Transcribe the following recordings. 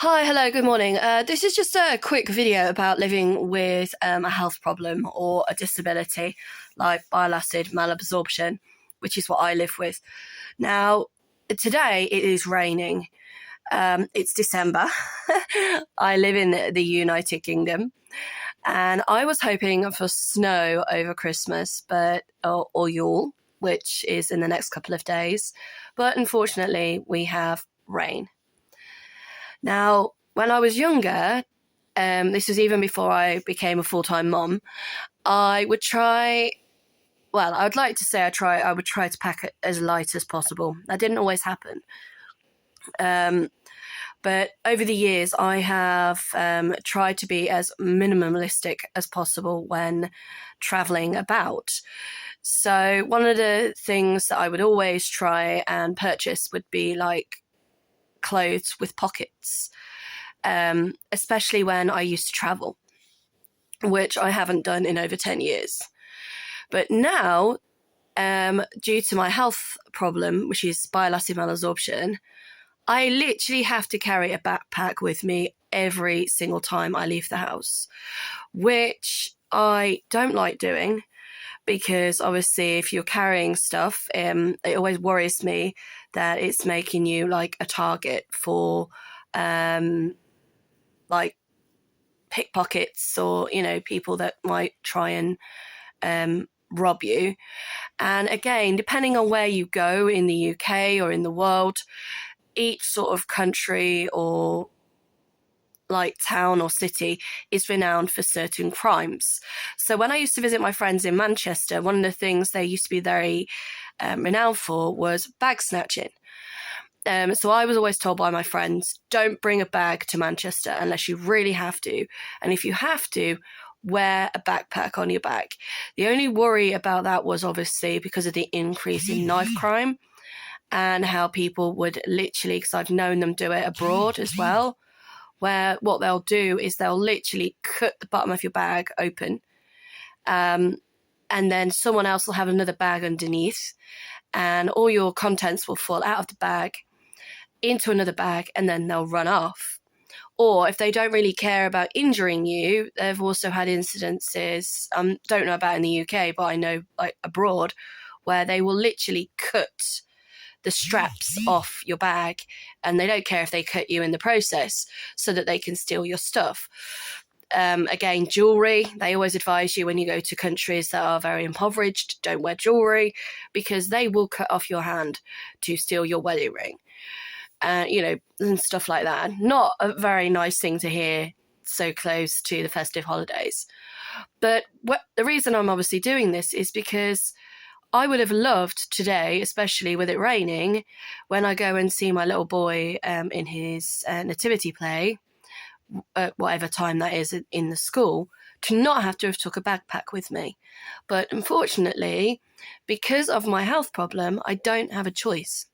Hi, hello, good morning. This is just a quick video about living with a health problem or a disability like bile acid malabsorption, which is what I live with. Now, today it is raining. It's December. I live in the United Kingdom, and I was hoping for snow over Christmas, or Yule, which is in the next couple of days. But unfortunately, we have rain. Now, when I was younger, this was even before I became a full-time mom, I would try, well, I would like to say I would try to pack it as light as possible. That didn't always happen. But over the years, I have tried to be as minimalistic as possible when traveling about. So one of the things that I would always try and purchase would be like clothes with pockets, especially when I used to travel, which I haven't done in over 10 years. But now, due to my health problem, which is bile acid malabsorption, I literally have to carry a backpack with me every single time I leave the house, which I don't like doing because obviously if you're carrying stuff, it always worries me that it's making you like a target for like pickpockets or, people that might try and rob you. And again, depending on where you go in the UK or in the world, each sort of country or like town or city is renowned for certain crimes. So when I used to visit my friends in Manchester, one of the things they used to be very renowned for was bag snatching. So I was always told by my friends, don't bring a bag to Manchester unless you really have to. And if you have to, wear a backpack on your back. The only worry about that was obviously because of the increase in knife crime and how people would literally, because I've known them do it abroad as well, where what they'll do is they'll literally cut the bottom of your bag open, and then someone else will have another bag underneath, and all your contents will fall out of the bag into another bag, and then they'll run off. Or if they don't really care about injuring you, they've also had incidences, don't know about in the UK, but I know like abroad, where they will literally cut the straps off your bag, and they don't care if they cut you in the process so that they can steal your stuff. Again, jewelry, they always advise you when you go to countries that are very impoverished, don't wear jewelry because they will cut off your hand to steal your wedding ring. And stuff like that. Not a very nice thing to hear so close to the festive holidays. But the reason I'm obviously doing this is because I would have loved today, especially with it raining, when I go and see my little boy in his nativity play, at whatever time that is in the school, to not have to have took a backpack with me. But unfortunately, because of my health problem, I don't have a choice.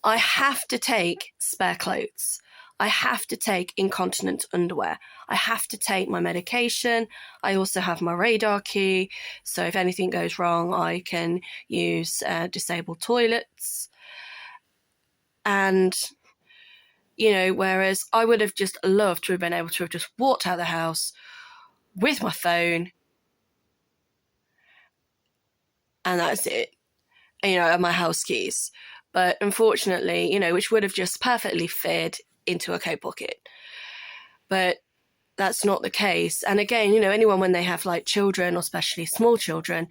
I have to take spare clothes. I have to take incontinent underwear. I have to take my medication. I also have my radar key. So if anything goes wrong, I can use disabled toilets. And, whereas I would have just loved to have been able to have just walked out of the house with my phone, and that's it, and my house keys. But unfortunately, which would have just perfectly fit into a coat pocket. But that's not the case. And again, anyone when they have like children, or especially small children,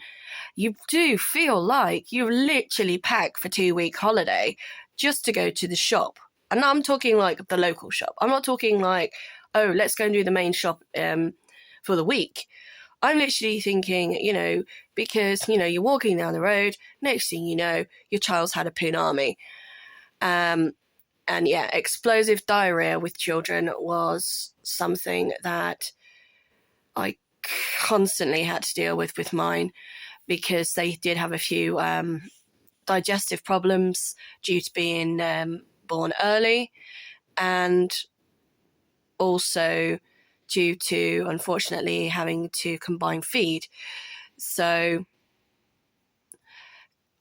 you do feel like you literally pack for 2-week holiday just to go to the shop. And I'm talking like the local shop. I'm not talking like, oh, let's go and do the main shop for the week. I'm literally thinking, because, you're walking down the road, next thing you know, your child's had a punami. And yeah, explosive diarrhea with children was something that I constantly had to deal with mine, because they did have a few digestive problems due to being born early, and also due to, unfortunately, having to combine feed. So,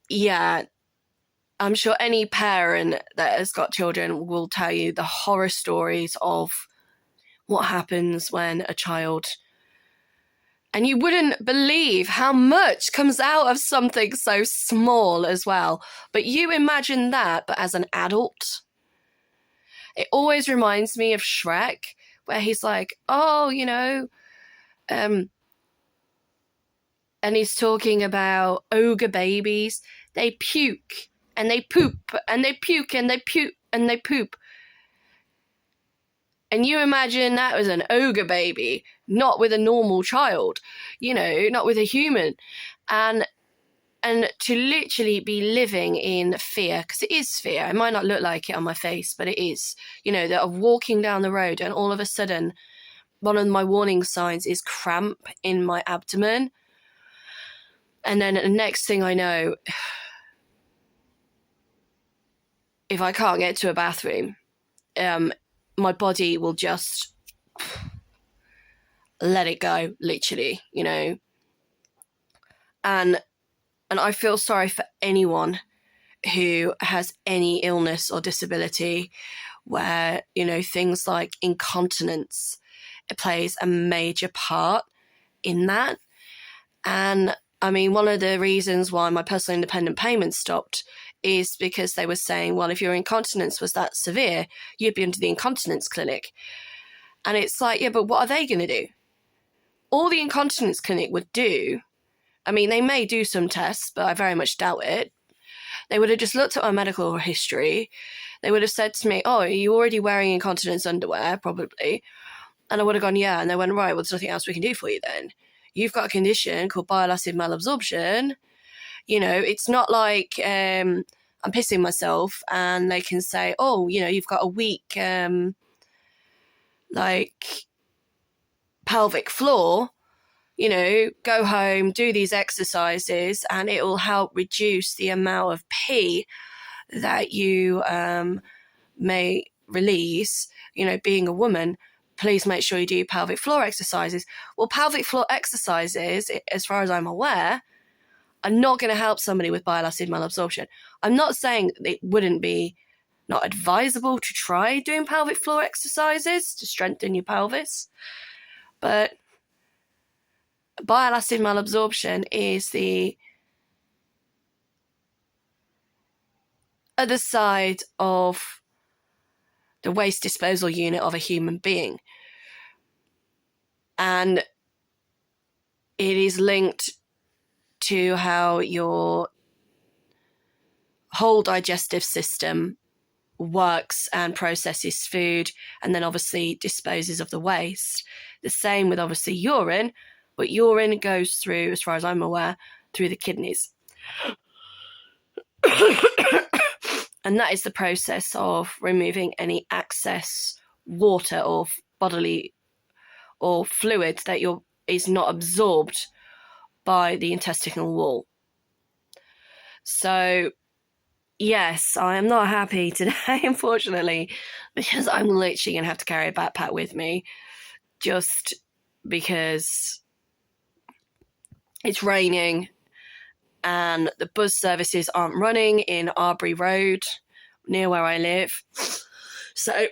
yeah, I'm sure any parent that has got children will tell you the horror stories of what happens when a child... And you wouldn't believe how much comes out of something so small as well. But you imagine that, but as an adult. It always reminds me of Shrek, where he's like, oh, you know, and he's talking about ogre babies. They puke and they poop and they puke and they puke and they poop. And you imagine that was an ogre baby, not with a normal child, you know, not with a human. And to literally be living in fear, because it is fear. It might not look like it on my face, but it is. You know, that of walking down the road and all of a sudden, one of my warning signs is cramp in my abdomen. And then the next thing I know, if I can't get to a bathroom, my body will just let it go, literally, you know. And I feel sorry for anyone who has any illness or disability where, you know, things like incontinence, it plays a major part in that. And I mean, one of the reasons why my personal independent payment stopped is because they were saying, well, if your incontinence was that severe, you'd be into the incontinence clinic. And it's like, yeah, but what are they going to do? All the incontinence clinic would do, I mean, they may do some tests, but I very much doubt it. They would have just looked at my medical history. They would have said to me, oh, are you already wearing incontinence underwear? Probably. And I would have gone, yeah. And they went, right, well, there's nothing else we can do for you then. You've got a condition called bile acid malabsorption. You know, it's not like I'm pissing myself and they can say, oh, you know, you've got a weak, like, pelvic floor. You know, go home, do these exercises, and it will help reduce the amount of pee that you may release. You know, being a woman, please make sure you do pelvic floor exercises. Well, pelvic floor exercises, as far as I'm aware, are not going to help somebody with bile acid malabsorption. I'm not saying it wouldn't be not advisable to try doing pelvic floor exercises to strengthen your pelvis, but bile acid malabsorption is the other side of the waste disposal unit of a human being. And it is linked to how your whole digestive system works and processes food, and then obviously disposes of the waste. The same with obviously urine, but urine goes through, as far as I'm aware, through the kidneys. And that is the process of removing any excess water or bodily or fluid that is not absorbed by the intestinal wall. So, yes, I am not happy today, unfortunately, because I'm literally going to have to carry a backpack with me just because it's raining and the bus services aren't running in Arbury Road, near where I live. So,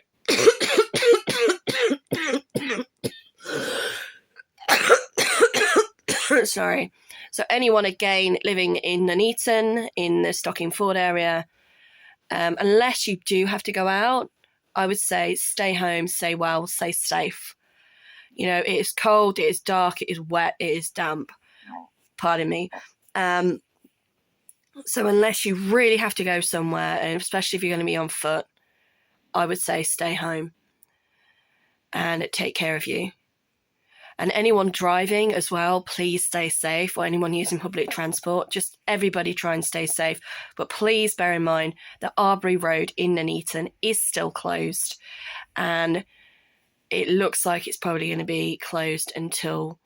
sorry. So anyone, again, living in Nuneaton, in the Stockingford area, unless you do have to go out, I would say stay home, stay well, stay safe. You know, it is cold, it is dark, it is wet, it is damp. Pardon me. So unless you really have to go somewhere, and especially if you're going to be on foot, I would say stay home and take care of you. And anyone driving as well, please stay safe, or anyone using public transport, just everybody try and stay safe. But please bear in mind that Arbury Road in Nuneaton is still closed, and it looks like it's probably going to be closed until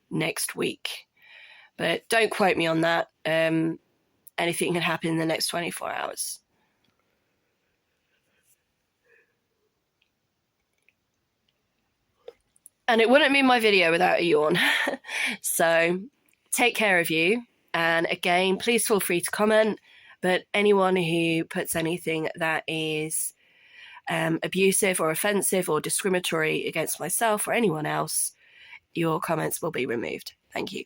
next week. But don't quote me on that. Anything can happen in the next 24 hours. And it wouldn't be my video without a yawn. So take care of you. And again, please feel free to comment. But anyone who puts anything that is abusive or offensive or discriminatory against myself or anyone else, your comments will be removed. Thank you.